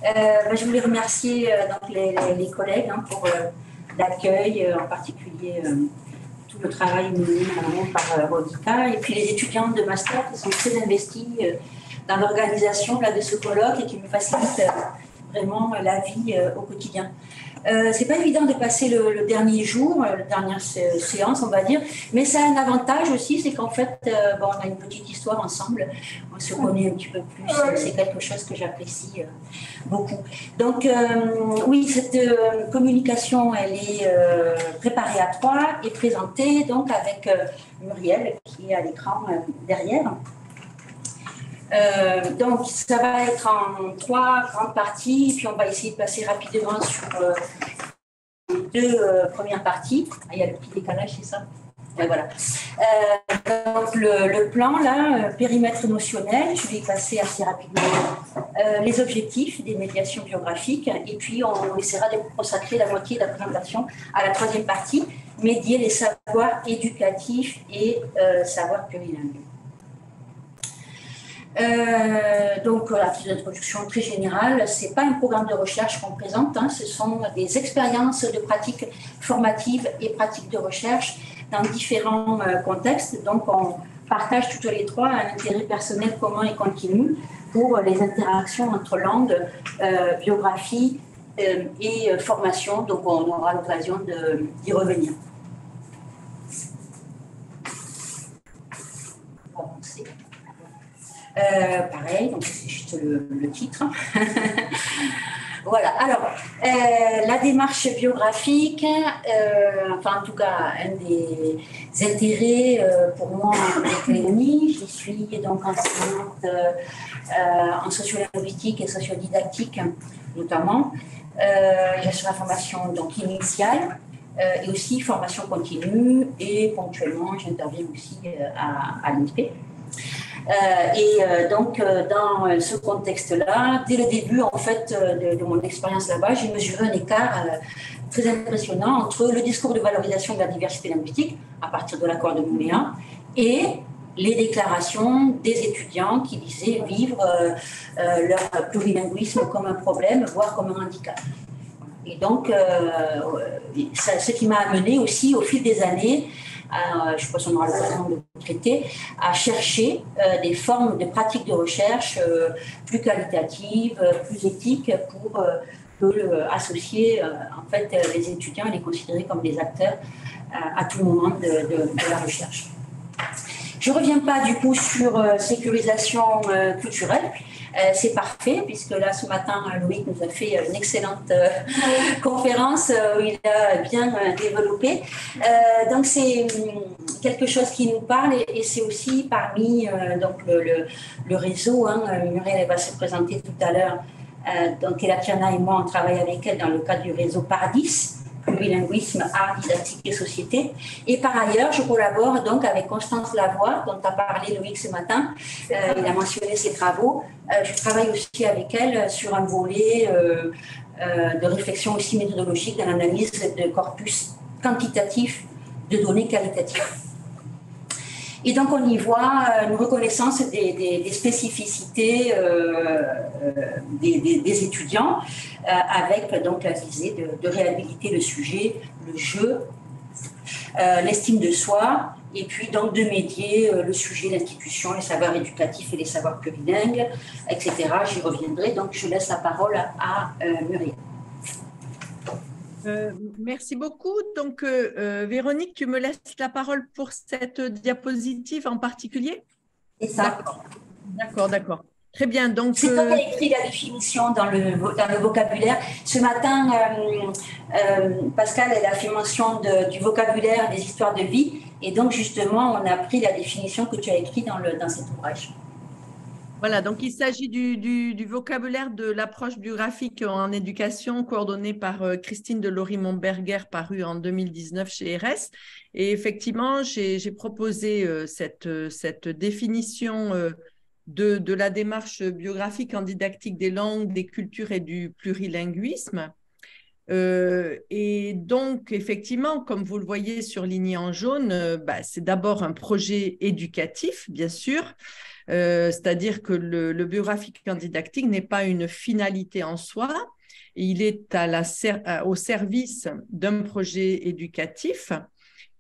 Je voulais remercier donc les collègues pour l'accueil, en particulier tout le travail mené par Rodica, et puis les étudiants de master qui sont très investis dans l'organisation de ce colloque et qui me facilitent vraiment la vie au quotidien. C'est pas évident de passer le dernier jour, la dernière séance, on va dire, mais ça a un avantage aussi, c'est qu'en fait, on a une petite histoire ensemble, on se connaît un petit peu plus, c'est quelque chose que j'apprécie beaucoup. Donc, oui, cette communication, elle est préparée à trois et présentée donc avec Muriel qui est à l'écran derrière. Donc, ça va être en trois grandes parties, puis on va essayer de passer rapidement sur les deux premières parties. Ah, il y a le petit décalage, c'est ça? Voilà. Donc, le plan, là, périmètre notionnel, je vais y passer assez rapidement. Les objectifs des médiations biographiques, et puis on essaiera de consacrer la moitié de la présentation à la troisième partie, médier les savoirs éducatifs et savoirs plurilingues. Donc, la petite introduction très générale, ce n'est pas un programme de recherche qu'on présente, ce sont des expériences de pratiques formatives et pratiques de recherche dans différents contextes. Donc, on partage toutes les trois un intérêt personnel commun et continu pour les interactions entre langue, biographie et formation. Donc, on aura l'occasion d'y revenir. On va avancer. Pareil, donc c'est juste le titre. Voilà, alors, la démarche biographique, enfin en tout cas, un des intérêts pour moi avec Léonie, je suis donc enseignante en sociolinguistique et sociodidactique notamment. J'ai la formation donc initiale et aussi formation continue et ponctuellement j'interviens aussi à l'INSPE. Donc, dans ce contexte-là, dès le début, en fait, de mon expérience là-bas, j'ai mesuré un écart très impressionnant entre le discours de valorisation de la diversité linguistique, à partir de l'accord de Nouméa, et les déclarations des étudiants qui disaient vivre leur plurilinguisme comme un problème, voire comme un handicap. Et donc, ce qui m'a amené aussi, au fil des années, je pense qu'on aura l'occasion de le traiter, à chercher des formes de pratiques de recherche plus qualitatives, plus éthiques pour associer en fait les étudiants et les considérer comme des acteurs à tout moment de la recherche. Je ne reviens pas du coup sur sécurisation culturelle. C'est parfait, puisque là, ce matin, Loïc nous a fait une excellente conférence où il a bien développé. Donc, c'est quelque chose qui nous parle et c'est aussi parmi donc le réseau. Muriel, elle va se présenter tout à l'heure. Donc, Elatiana et moi, on travaille avec elle dans le cadre du réseau Paradis, plurilinguisme, art, didactique et société. Et par ailleurs, je collabore donc avec Constance Lavoie, dont a parlé Loïc ce matin. Il a mentionné ses travaux. Je travaille aussi avec elle sur un volet de réflexion aussi méthodologique dans l'analyse de corpus quantitatif de données qualitatives. Et donc, on y voit une reconnaissance des spécificités des étudiants avec donc la visée de réhabiliter le sujet, le jeu, l'estime de soi, et puis donc de médier le sujet, l'institution, les savoirs éducatifs et les savoirs plurilingues, etc. J'y reviendrai, donc je laisse la parole à Muriel. Merci beaucoup. Donc, Véronique, tu me laisses la parole pour cette diapositive en particulier? C'est ça. D'accord. Très bien. Donc, c'est toi qui as écrit la définition dans le vocabulaire. Ce matin, Pascal, elle a fait mention du vocabulaire des histoires de vie. Et donc, justement, on a pris la définition que tu as écrite dans cet ouvrage. Voilà, donc il s'agit du vocabulaire de l'approche biographique en éducation coordonnée par Christine Delory-Montberger, paru en 2019 chez RS. Et effectivement, j'ai proposé cette définition de la démarche biographique en didactique des langues, des cultures et du plurilinguisme. Et donc, effectivement, comme vous le voyez surligné en jaune, c'est d'abord un projet éducatif, bien sûr, c'est-à-dire que le biographique en didactique n'est pas une finalité en soi, il est au service d'un projet éducatif.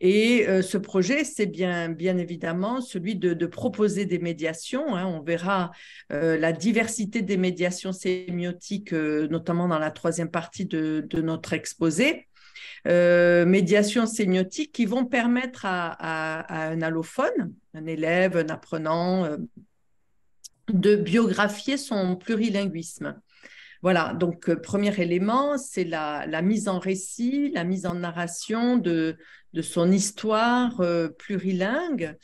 Et ce projet, c'est bien évidemment celui de proposer des médiations. Hein. On verra la diversité des médiations sémiotiques, notamment dans la troisième partie de notre exposé. Médiations sémiotiques qui vont permettre à un allophone, un élève, un apprenant, de biographier son plurilinguisme. Voilà, donc premier élément, c'est la mise en récit, la mise en narration de son histoire plurilingue,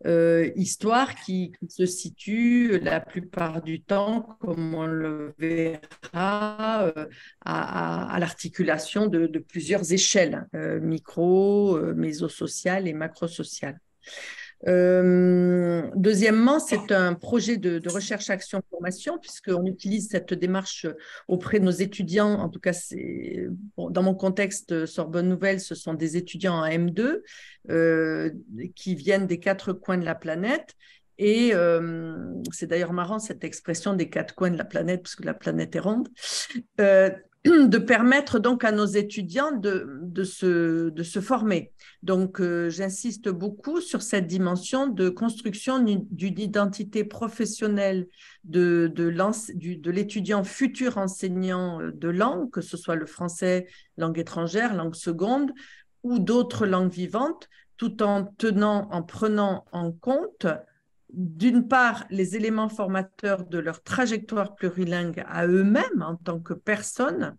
histoire qui se situe la plupart du temps, comme on le verra, à l'articulation de plusieurs échelles, micro, mésosociale et macrosociale. Deuxièmement, c'est un projet de recherche, action, formation, puisqu'on utilise cette démarche auprès de nos étudiants. En tout cas, dans mon contexte Sorbonne Nouvelle, ce sont des étudiants en M2 qui viennent des 4 coins de la planète. Et c'est d'ailleurs marrant cette expression des 4 coins de la planète, parce que la planète est ronde. De permettre donc à nos étudiants de se former. Donc, j'insiste beaucoup sur cette dimension de construction d'une identité professionnelle de l'étudiant futur enseignant de langue, que ce soit le français, langue étrangère, langue seconde, ou d'autres langues vivantes, tout en prenant en compte d'une part, les éléments formateurs de leur trajectoire plurilingue à eux-mêmes en tant que personnes,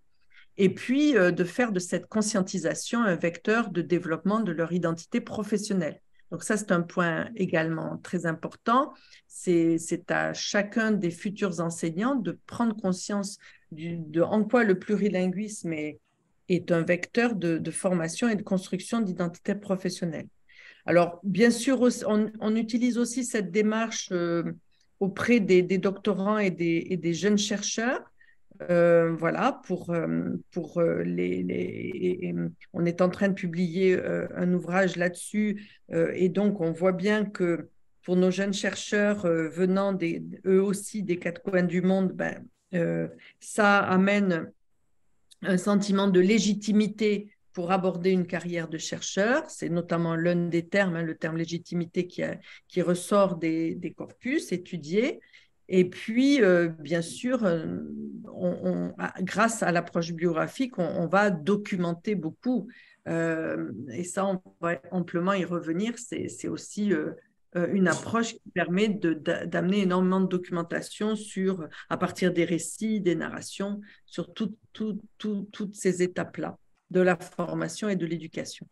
et puis de faire de cette conscientisation un vecteur de développement de leur identité professionnelle. Donc ça, c'est un point également très important. C'est à chacun des futurs enseignants de prendre conscience en quoi le plurilinguisme est un vecteur de formation et de construction d'identité professionnelle. Alors, bien sûr, on utilise aussi cette démarche auprès des doctorants et des jeunes chercheurs. Voilà, on est en train de publier un ouvrage là-dessus et donc on voit bien que pour nos jeunes chercheurs venant eux aussi des 4 coins du monde, ça amène un sentiment de légitimité pour aborder une carrière de chercheur. C'est notamment l'un des termes, hein, le terme légitimité qui ressort des corpus étudiés. Et puis, bien sûr, grâce à l'approche biographique, on va documenter beaucoup. Et ça, on va amplement y revenir. C'est aussi une approche qui permet d'amener énormément de documentation à partir des récits, des narrations, sur toutes ces étapes-là de la formation et de l'éducation.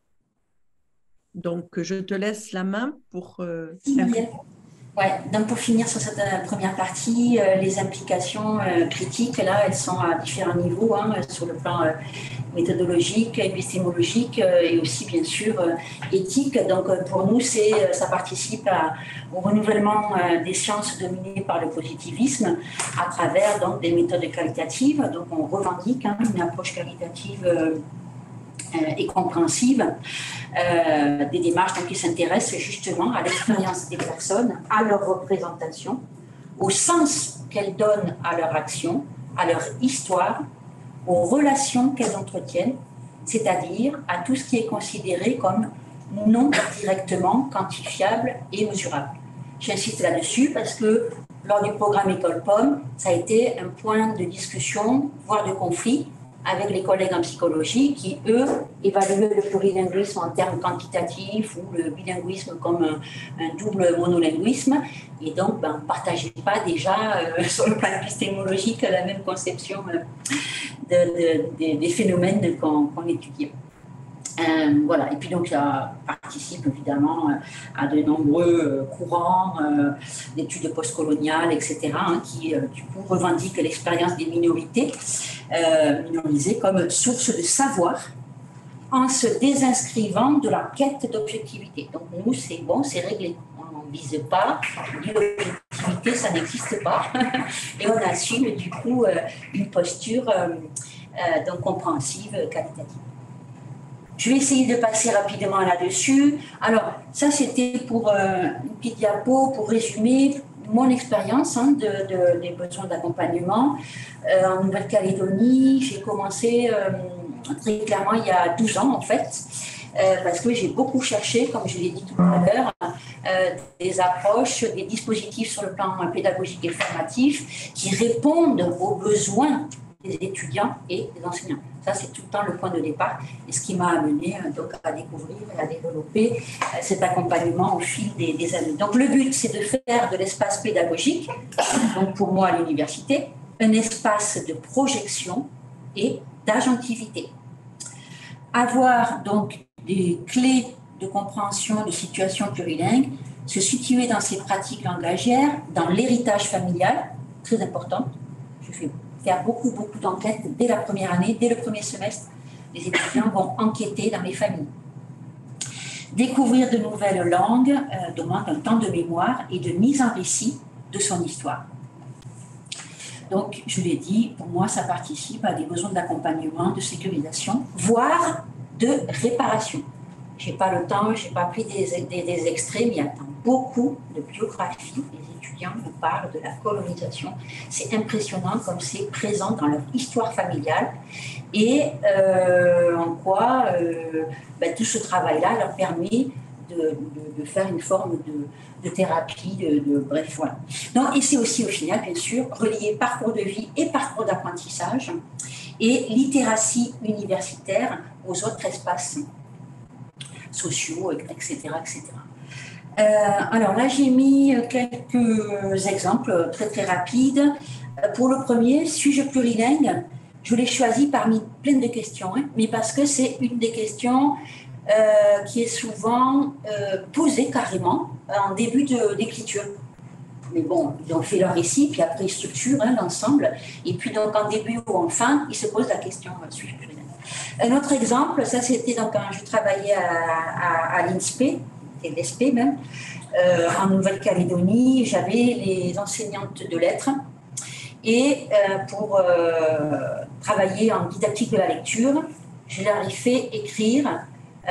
Donc, je te laisse la main pour... Ouais, donc pour finir sur cette première partie, les implications critiques, là, elles sont à différents niveaux, hein, sur le plan méthodologique, épistémologique et aussi, bien sûr, éthique. Donc, pour nous, ça participe au renouvellement des sciences dominées par le positivisme à travers donc, des méthodes qualitatives. Donc, on revendique une approche qualitative et compréhensive, des démarches donc, qui s'intéressent justement à l'expérience des personnes, à leur représentation, au sens qu'elles donnent à leur action, à leur histoire, aux relations qu'elles entretiennent, c'est-à-dire à tout ce qui est considéré comme non directement quantifiable et mesurable. J'insiste là-dessus parce que lors du programme École Pomme, ça a été un point de discussion, voire de conflit, avec les collègues en psychologie qui, eux, évaluaient le plurilinguisme en termes quantitatifs ou le bilinguisme comme un double monolinguisme. Et donc, on ne partageait pas déjà, sur le plan épistémologique, la même conception des phénomènes qu'on étudiait. Voilà. Et puis donc ça participe évidemment à de nombreux courants d'études postcoloniales, etc., qui du coup revendiquent l'expérience des minorités minorisées comme source de savoir en se désinscrivant de la quête d'objectivité. Donc nous, c'est bon, c'est réglé. On ne vise pas, l'objectivité, ça n'existe pas. Et on assume du coup une posture donc compréhensive, qualitative. Je vais essayer de passer rapidement là-dessus. Alors, ça, c'était pour une petite diapo, pour résumer mon expérience des besoins d'accompagnement. En Nouvelle-Calédonie, j'ai commencé très clairement il y a 12 ans en fait, parce que j'ai beaucoup cherché, comme je l'ai dit tout à l'heure, des approches, des dispositifs sur le plan pédagogique et formatif qui répondent aux besoins des étudiants et des enseignants. Ça, c'est tout le temps le point de départ et ce qui m'a amené donc, à découvrir et à développer cet accompagnement au fil des années. Donc, le but, c'est de faire de l'espace pédagogique, donc pour moi à l'université, un espace de projection et d'agentivité. Avoir donc des clés de compréhension de situations plurilingues, se situer dans ces pratiques langagières, dans l'héritage familial, très important. Je fais faire beaucoup d'enquêtes dès la première année, dès le premier semestre. Les étudiants vont enquêter dans les familles. Découvrir de nouvelles langues demande un temps de mémoire et de mise en récit de son histoire. Donc, je l'ai dit, pour moi, ça participe à des besoins d'accompagnement, de sécurisation, voire de réparation. Je n'ai pas le temps, je n'ai pas pris des extraits, mais il y a beaucoup de biographies. Les étudiants nous parlent de la colonisation. C'est impressionnant comme c'est présent dans leur histoire familiale et en quoi tout ce travail-là leur permet de faire une forme de thérapie, bref, voilà. Donc, et c'est aussi au final, bien sûr, relier parcours de vie et parcours d'apprentissage et littératie universitaire aux autres espaces sociaux, etc. etc. Alors là, j'ai mis quelques exemples très très rapides. Pour le premier, suis-je plurilingue? Je l'ai choisi parmi plein de questions, mais parce que c'est une des questions qui est souvent posée carrément en début d'écriture. Mais bon, ils ont fait leur récit, puis après ils structurent l'ensemble, et puis donc en début ou en fin, ils se posent la question suis-je plurilingue? Un autre exemple, ça c'était donc quand je travaillais à l'INSPE, et l'ESPE même, en Nouvelle-Calédonie, j'avais les enseignantes de lettres, et pour travailler en didactique de la lecture, je leur ai fait écrire.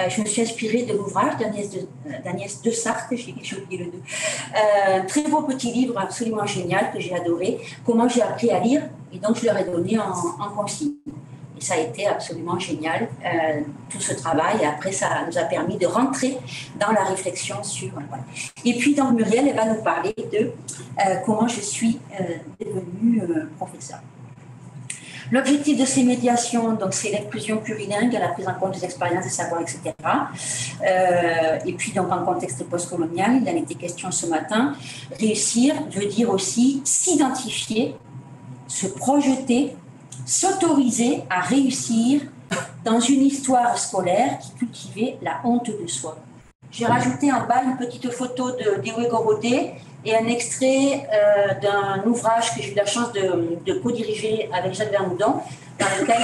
Je me suis inspirée de l'ouvrage d'Agnès de Sarthe, j'ai oublié le nom. Très beau petit livre absolument génial que j'ai adoré. Comment j'ai appris à lire, et donc je leur ai donné en consigne. Et ça a été absolument génial, tout ce travail. Et après, ça nous a permis de rentrer dans la réflexion sur... Voilà. Et puis, donc, Muriel, elle va nous parler de comment je suis devenue professeure. L'objectif de ces médiations, donc, c'est l'inclusion plurilingue, la prise en compte des expériences, des savoirs, etc. Et puis, donc, en contexte postcolonial, il en était question ce matin. Réussir veut dire aussi s'identifier, se projeter, s'autoriser à réussir dans une histoire scolaire qui cultivait la honte de soi. J'ai rajouté en bas une petite photo de Dewey Gorodé et un extrait d'un ouvrage que j'ai eu la chance de co-diriger avec Jeanne Vernoudon, dans lequel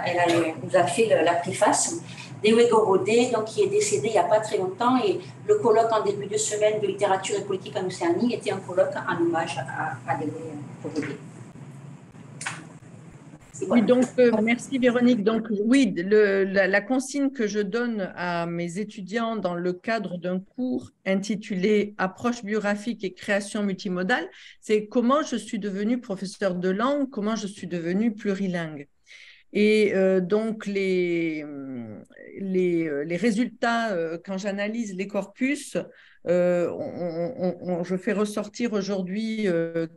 elle nous a fait la préface. Dewey Gorodé, donc, qui est décédé il n'y a pas très longtemps, et le colloque en début de semaine de littérature et politique en Océanie était un colloque en hommage à Dewey Gorodé. Oui, donc merci Véronique. Donc oui, la consigne que je donne à mes étudiants dans le cadre d'un cours intitulé Approche biographique et création multimodale, c'est comment je suis devenue professeur de langue, comment je suis devenue plurilingue. Et donc les résultats, quand j'analyse les corpus, je fais ressortir aujourd'hui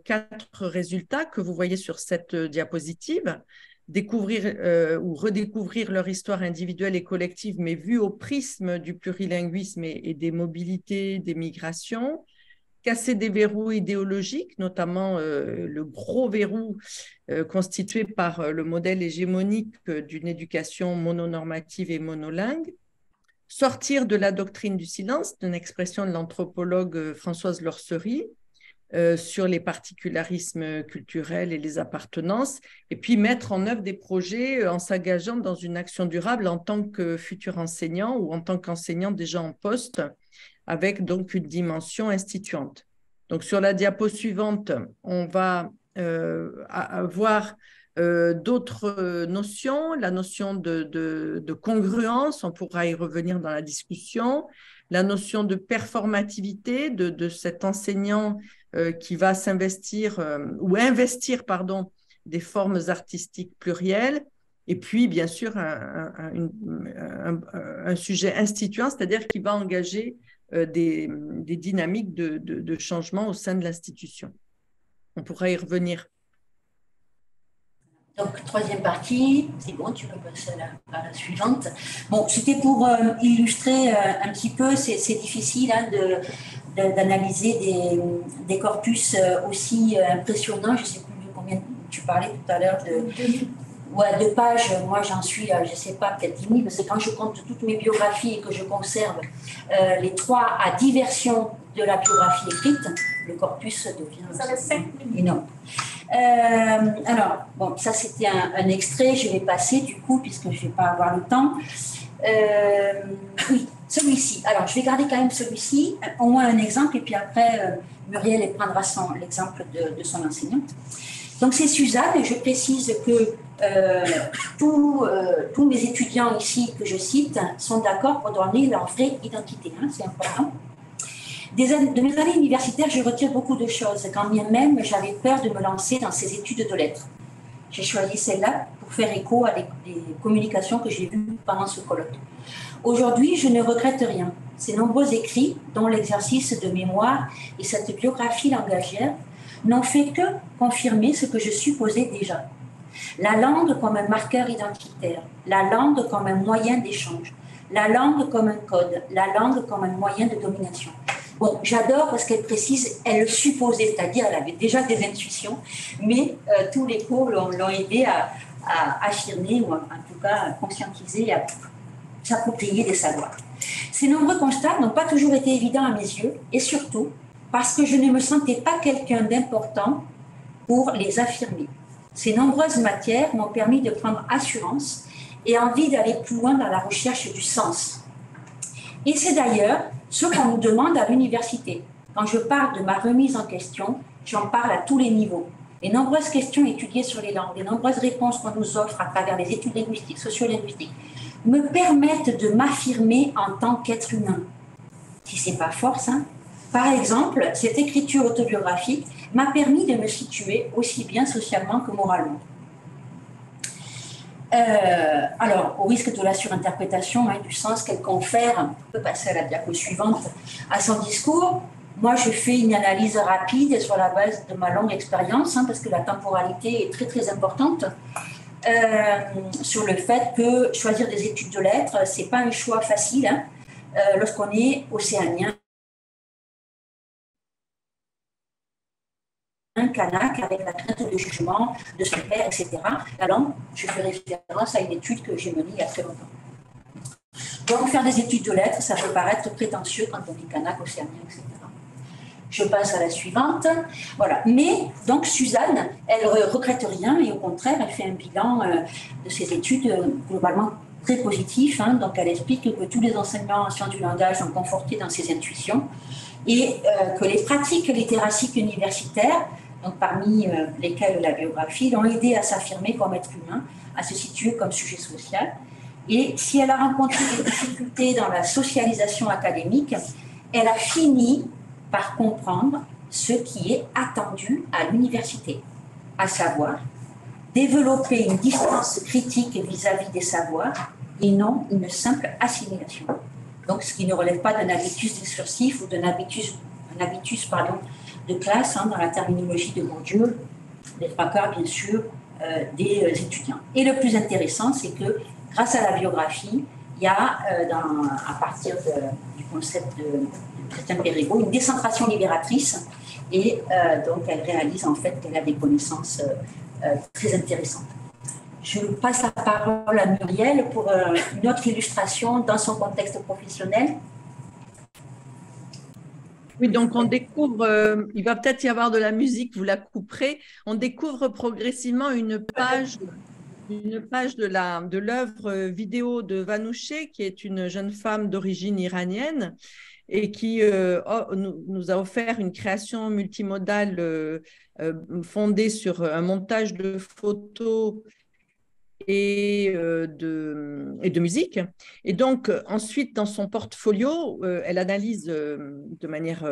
4 résultats que vous voyez sur cette diapositive. Découvrir ou redécouvrir leur histoire individuelle et collective, mais vue au prisme du plurilinguisme et des mobilités, des migrations. Casser des verrous idéologiques, notamment le gros verrou constitué par le modèle hégémonique d'une éducation mononormative et monolingue. Sortir de la doctrine du silence, d'une expression de l'anthropologue Françoise Lorcerie, sur les particularismes culturels et les appartenances, et puis mettre en œuvre des projets en s'engageant dans une action durable en tant que futur enseignant ou en tant qu'enseignant déjà en poste, avec donc une dimension instituante. Donc sur la diapo suivante, on va avoir d'autres notions, la notion de congruence, on pourra y revenir dans la discussion, la notion de performativité de cet enseignant qui va s'investir ou investir, pardon, des formes artistiques plurielles. Et puis, bien sûr, un sujet instituant, c'est-à-dire qui va engager des dynamiques de changement au sein de l'institution. On pourra y revenir. Donc, troisième partie, c'est bon, tu peux passer à la suivante. Bon, c'était pour illustrer un petit peu, c'est difficile hein, d'analyser des corpus aussi impressionnants. Je ne sais plus combien tu parlais tout à l'heure de pages. Moi, j'en suis, je ne sais pas, peut-être 10 000, parce que quand je compte toutes mes biographies et que je conserve les 3 à 10 versions de la biographie écrite, le corpus devient énorme. Alors, bon, ça c'était un extrait, je vais passer du coup, puisque je ne vais pas avoir le temps. Oui, celui-ci. Alors, je vais garder quand même celui-ci, au moins un exemple, et puis après, Muriel prendra l'exemple de son enseignante. Donc, c'est Suzanne, et je précise que tous mes étudiants ici que je cite sont d'accord pour donner leur vraie identité, hein, c'est important. De mes années universitaires, je retire beaucoup de choses, quand bien même j'avais peur de me lancer dans ces études de lettres. J'ai choisi celle-là pour faire écho à des communications que j'ai vues pendant ce colloque. Aujourd'hui, je ne regrette rien. Ces nombreux écrits, dont l'exercice de mémoire et cette biographie langagière, n'ont fait que confirmer ce que je supposais déjà. La langue comme un marqueur identitaire, la langue comme un moyen d'échange, la langue comme un code, la langue comme un moyen de domination. Bon, j'adore parce qu'elle précise, elle le supposait, c'est-à-dire elle avait déjà des intuitions, mais tous les cours l'ont aidé à affirmer, ou en tout cas à conscientiser, à s'approprier des savoirs. Ces nombreux constats n'ont pas toujours été évidents à mes yeux, et surtout parce que je ne me sentais pas quelqu'un d'important pour les affirmer. Ces nombreuses matières m'ont permis de prendre assurance et envie d'aller plus loin dans la recherche du sens. Et c'est d'ailleurs ce qu'on nous demande à l'université. Quand je parle de ma remise en question, j'en parle à tous les niveaux. Les nombreuses questions étudiées sur les langues, les nombreuses réponses qu'on nous offre à travers les études linguistiques, sociolinguistiques, me permettent de m'affirmer en tant qu'être humain. Si c'est pas fort, ça. Par exemple, cette écriture autobiographique m'a permis de me situer aussi bien socialement que moralement. Alors, au risque de la surinterprétation du sens qu'elle confère, on peut passer à la diapo suivante, à son discours, moi je fais une analyse rapide sur la base de ma longue expérience, parce que la temporalité est très très importante, sur le fait que choisir des études de lettres, ce n'est pas un choix facile lorsqu'on est océanien, un Kanak avec la crainte de jugement de son père, etc. La langue, je fais référence à une étude que j'ai menée il y a très longtemps. Donc, faire des études de lettres, ça peut paraître prétentieux quand on dit Kanak, océanien, etc. Je passe à la suivante. Voilà. Mais, donc, Suzanne, elle ne regrette rien et au contraire, elle fait un bilan de ses études globalement très positif. Donc, elle explique que tous les enseignements en sciences du langage ont conforté dans ses intuitions et que les pratiques littéraciques universitaires, donc parmi lesquelles la biographie, l'ont aidé à s'affirmer comme être humain, à se situer comme sujet social. Et si elle a rencontré des difficultés dans la socialisation académique, elle a fini par comprendre ce qui est attendu à l'université, à savoir développer une distance critique vis-à-vis des savoirs et non une simple assimilation. Donc, ce qui ne relève pas d'un habitus discursif ou d'un habitus de classe, dans la terminologie de Bourdieu, les 3/4, bien sûr, des étudiants. Et le plus intéressant, c'est que grâce à la biographie, il y a, à partir du concept de Christian Perregaux, une décentration libératrice, et donc elle réalise en fait qu'elle a des connaissances très intéressantes. Je passe la parole à Muriel pour une autre illustration dans son contexte professionnel. Oui, donc on découvre, il va peut-être y avoir de la musique, vous la couperez, on découvre progressivement une page de l'œuvre vidéo de Vanouché, qui est une jeune femme d'origine iranienne et qui nous a offert une création multimodale fondée sur un montage de photos et de musique. Et donc, ensuite, dans son portfolio, elle analyse de manière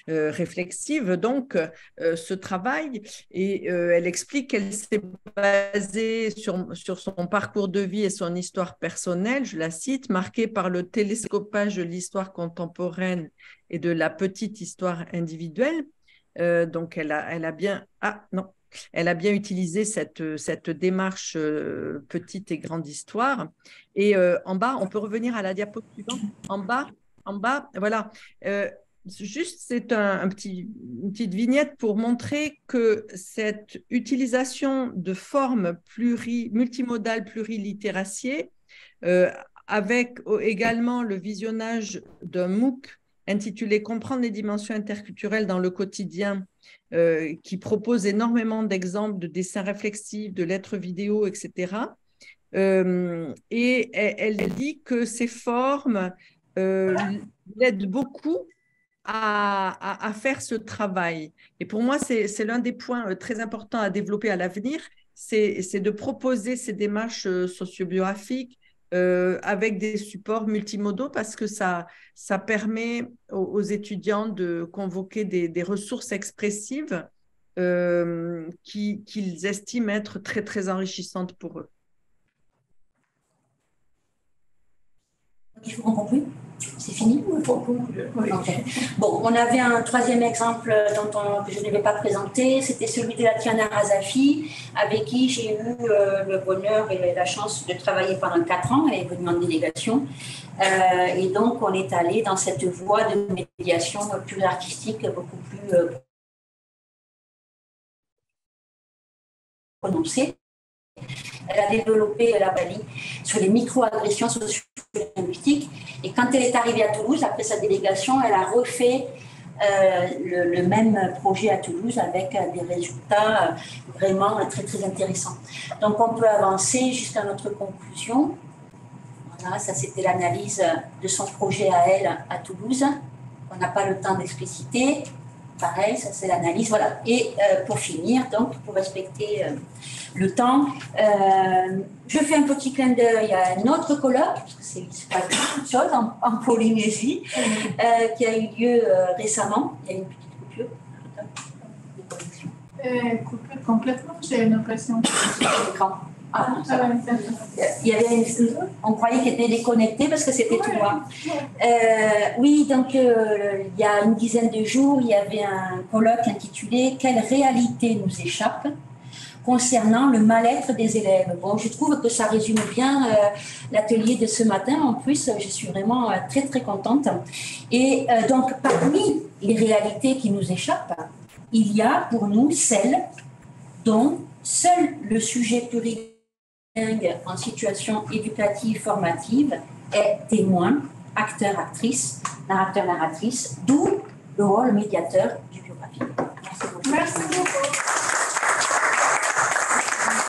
réflexive, donc, ce travail, et elle explique qu'elle s'est basée sur son parcours de vie et son histoire personnelle, je la cite, marquée par le télescopage de l'histoire contemporaine et de la petite histoire individuelle. Donc, elle a bien... Ah, non. Elle a bien utilisé cette démarche petite et grande histoire. Et en bas, on peut revenir à la diapo suivante. En bas, voilà. Juste, c'est une petite vignette pour montrer que cette utilisation de formes multimodales plurilittéraciées, avec également le visionnage d'un MOOC intitulé « Comprendre les dimensions interculturelles dans le quotidien », qui propose énormément d'exemples de dessins réflexifs, de lettres vidéo, etc. Et elle dit que ces formes l'aident beaucoup à faire ce travail. Et pour moi, c'est l'un des points très importants à développer à l'avenir, c'est de proposer ces démarches sociobiographiques avec des supports multimodaux parce que ça permet aux étudiants de convoquer des ressources expressives qu'ils estiment être très, très enrichissantes pour eux. Il faut qu'on conclue. C'est fini ou il faut conclure? Okay. Bon, on avait un troisième exemple que je ne vais pas présenter, c'était celui de la Tiana Razafi, avec qui j'ai eu le bonheur et la chance de travailler pendant 4 ans. Elle est venue en délégation. Et donc, on est allé dans cette voie de médiation plus artistique, beaucoup plus prononcée. Elle a développé la Bali sur les micro-agressions socio-linguistiques. Et quand elle est arrivée à Toulouse, après sa délégation, elle a refait le même projet à Toulouse avec des résultats vraiment très, très intéressants. Donc, on peut avancer jusqu'à notre conclusion. Voilà, ça, c'était l'analyse de son projet à elle à Toulouse. On n'a pas le temps d'expliciter. Pareil, ça c'est l'analyse, voilà. Et pour finir, donc, pour respecter le temps, je fais un petit clin d'œil à un autre colloque, parce que c'est pas toute chose, en Polynésie, qui a eu lieu récemment. Il y a une petite coupure. Coupure complètement, j'ai l'impression. Il y avait on croyait qu'il était déconnecté parce que c'était tout noir. Oui, donc il y a une dizaine de jours, il y avait un colloque intitulé « Quelle réalité nous échappe ?» concernant le mal-être des élèves. Bon, je trouve que ça résume bien l'atelier de ce matin. En plus, je suis vraiment très, très contente. Et donc, parmi les réalités qui nous échappent, il y a pour nous celles dont seul le sujet plurilingue en situation éducative formative est témoin, acteur, actrice, narrateur, narratrice, d'où le rôle médiateur du biographique. Merci beaucoup. Merci.